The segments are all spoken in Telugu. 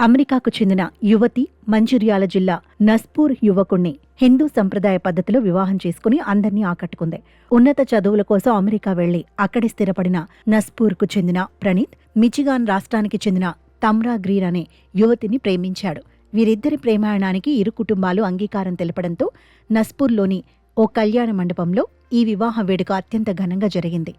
అమెరికాకు చెందిన యువతి మంచిర్యాల జిల్లా నస్పూర్ యువకుణ్ణి హిందూ సంప్రదాయ పద్ధతిలో వివాహం చేసుకుని అందర్నీ ఆకట్టుకుంది. ఉన్నత చదువుల కోసం అమెరికా వెళ్లి అక్కడే స్థిరపడిన నస్పూర్కు చెందిన ప్రణీత్ మిచిగాన్ రాష్ట్రానికి చెందిన తమ్రా గ్రీన్ అనే యువతిని ప్రేమించాడు. వీరిద్దరి ప్రేమాయణానికి ఇరు కుటుంబాలు అంగీకారం తెలపడంతో నస్పూర్లోని ఓ కళ్యాణ మండపంలో ఈ వివాహ వేడుక అత్యంత ఘనంగా జరిగింది.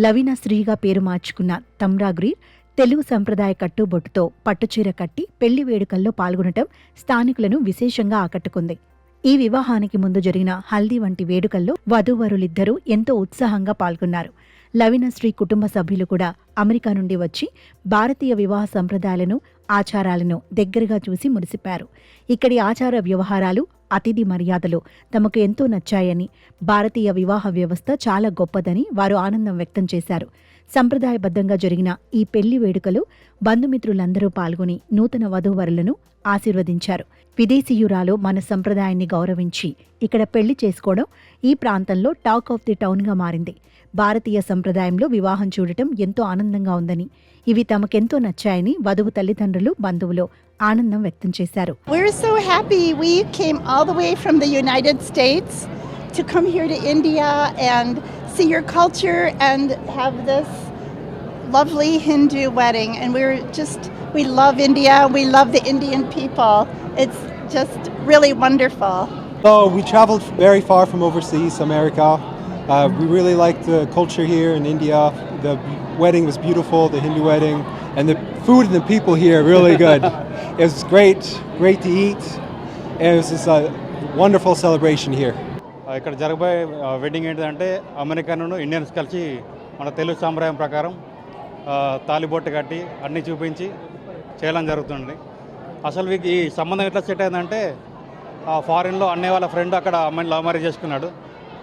లవీనా శ్రీగా పేరు మార్చుకున్న తమ్రా గ్రీన్ తెలుగు సంప్రదాయ కట్టుబొట్టుతో పట్టుచీర కట్టి పెళ్లి వేడుకల్లో పాల్గొనటం స్థానికులను విశేషంగా ఆకట్టుకుంది. ఈ వివాహానికి ముందు జరిగిన హల్దీ వంటి వేడుకల్లో వధూవరులిద్దరూ ఎంతో ఉత్సాహంగా పాల్గొన్నారు. లవీనాశ్రీ కుటుంబ సభ్యులు కూడా అమెరికా నుండి వచ్చి భారతీయ వివాహ సంప్రదాయాలను, ఆచారాలను దగ్గరగా చూసి మురిసిపారు. ఇక్కడి ఆచార వ్యవహారాలు, అతిథి మర్యాదలు తమకు ఎంతో నచ్చాయని, భారతీయ వివాహ వ్యవస్థ చాలా గొప్పదని వారు ఆనందం వ్యక్తం చేశారు. సంప్రదాయబద్ధంగా జరిగిన ఈ పెళ్లి వేడుకలో బంధుమిత్రులందరూ పాల్గొని నూతన వధూవరులను ఆశీర్వదించారు. విదేశీయురాలు మన సంప్రదాయాన్ని గౌరవించి ఇక్కడ పెళ్లి చేసుకోవడం ఈ ప్రాంతంలో టాక్ ఆఫ్ ది టౌన్గా మారింది. భారతీయ సంప్రదాయంలో వివాహం చూడటం ఎంతో ఆనందంగా ఉందని, ఇవి తమకెంతో నచ్చాయని వధువు తల్లిదండ్రులు, బంధువులు ఆనందం వ్యక్తం చేశారు. We're so happy. We came all the way from the United States to come here to India and see your culture and have this lovely Hindu wedding. And we love India. We love the Indian people. It's just really wonderful. So we traveled very far from overseas, America. We really liked the culture here in India. The wedding was beautiful, the Hindu wedding, and the food and the people here really good. It was great to eat, and it was just a wonderful celebration here. ఇక్కడ జరగబోయే వెడ్డింగ్ ఏంటంటే అమెరికన్ ఇండియన్స్ కలిసి మన తెలుగు సాంప్రదాయం ప్రకారం తాలిబొట్టు కట్టి అన్నీ చూపించి చేయడం జరుగుతుంది. అసలు ఈ సంబంధం ఎట్లా సెట్ అయిందంటే ఫారిన్లో అన్నయ్య వాళ్ళ ఫ్రెండ్ అక్కడ అమ్మాయిని లవ్ మ్యారేజ్ చేసుకున్నాడు.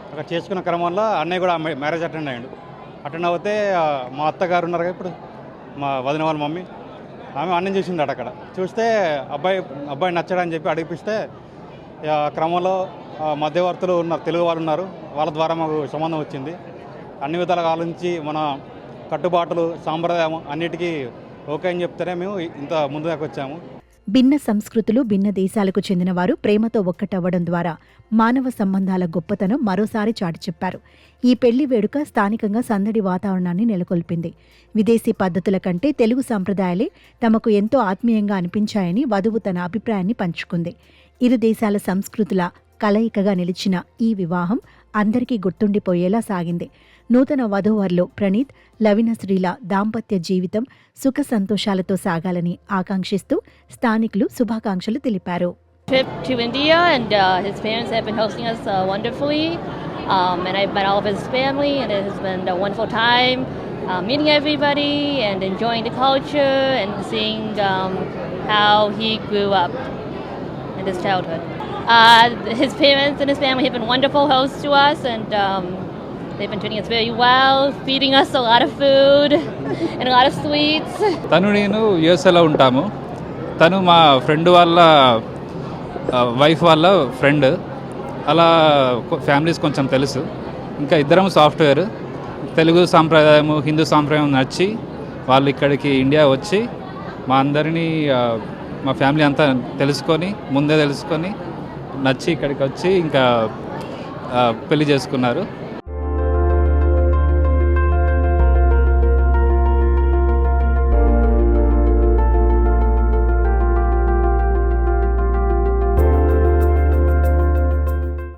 అక్కడ చేసుకున్న క్రమంలో అన్నయ్య కూడా మ్యారేజ్ అటెండ్ అయ్యాడు. అటెండ్ అవుతే మా అత్తగారు ఉన్నారు ఇప్పుడు మా వదిన వాళ్ళ మమ్మీ, ఆమె అన్నం చూసిందట. అక్కడ చూస్తే అబ్బాయి నచ్చడని చెప్పి అడిగిపిస్తే క్రమంలో మధ్యవర్తులు ఉన్నారు, తెలుగు వాళ్ళు ఉన్నారు, వాళ్ళ ద్వారా మాకు సంబంధం వచ్చింది. అన్ని విధాలుగా ఆలోచించి మన కట్టుబాటులు, సాంప్రదాయం అన్నిటికీ ఓకే అని చెప్తేనే మేము ఇంత ముందు దాకా వచ్చాము. భిన్న సంస్కృతులు, భిన్న దేశాలకు చెందిన వారు ప్రేమతో ఒక్కటవ్వడం ద్వారా మానవ సంబంధాల గొప్పతనం మరోసారి చాటి చెప్పారు. ఈ పెళ్లి వేడుక స్థానికంగా సందడి వాతావరణాన్ని నెలకొల్పింది. విదేశీ పద్ధతుల కంటే తెలుగు సంప్రదాయాలే తమకు ఎంతో ఆత్మీయంగా అనిపించాయని వధువు తన అభిప్రాయాన్ని పంచుకుంది. ఇరు దేశాల సంస్కృతుల కలయికగా నిలిచిన ఈ వివాహం అందరికీ గుర్తుండిపోయేలా సాగింది. నూతన వధూవరులు ప్రణీత్, లవీనాశ్రీల దాంపత్య జీవితం సుఖ సంతోషాలతో సాగాలని ఆకాంక్షిస్తూ స్థానికులు శుభాకాంక్షలు తెలిపారు. Trip to India and his parents have been hosting us wonderfully, and I've met all of his family, and it has been a wonderful time meeting everybody and enjoying the culture and seeing how he grew up in his childhood. His parents and his family have been wonderful hosts to us, and they've been treating us very well, feeding us a lot of food and a lot of sweets. తను నేను యుఎస్ఏలో ఉంటాము. తను మా ఫ్రెండ్ వాళ్ళ వైఫ్ వాళ్ళ ఫ్రెండ్. అలా ఫ్యామిలీస్ కొంచెం తెలుసు. ఇంకా ఇద్దరం సాఫ్ట్వేర్. తెలుగు సాంప్రదాయము, హిందూ సాంప్రదాయం నచ్చి వాళ్ళు ఇక్కడికి ఇండియా వచ్చి మా అందరినీ, మా ఫ్యామిలీ అంతా ముందే తెలుసుకొని నచ్చి ఇక్కడికి వచ్చి ఇంకా పెళ్లి చేసుకున్నారు.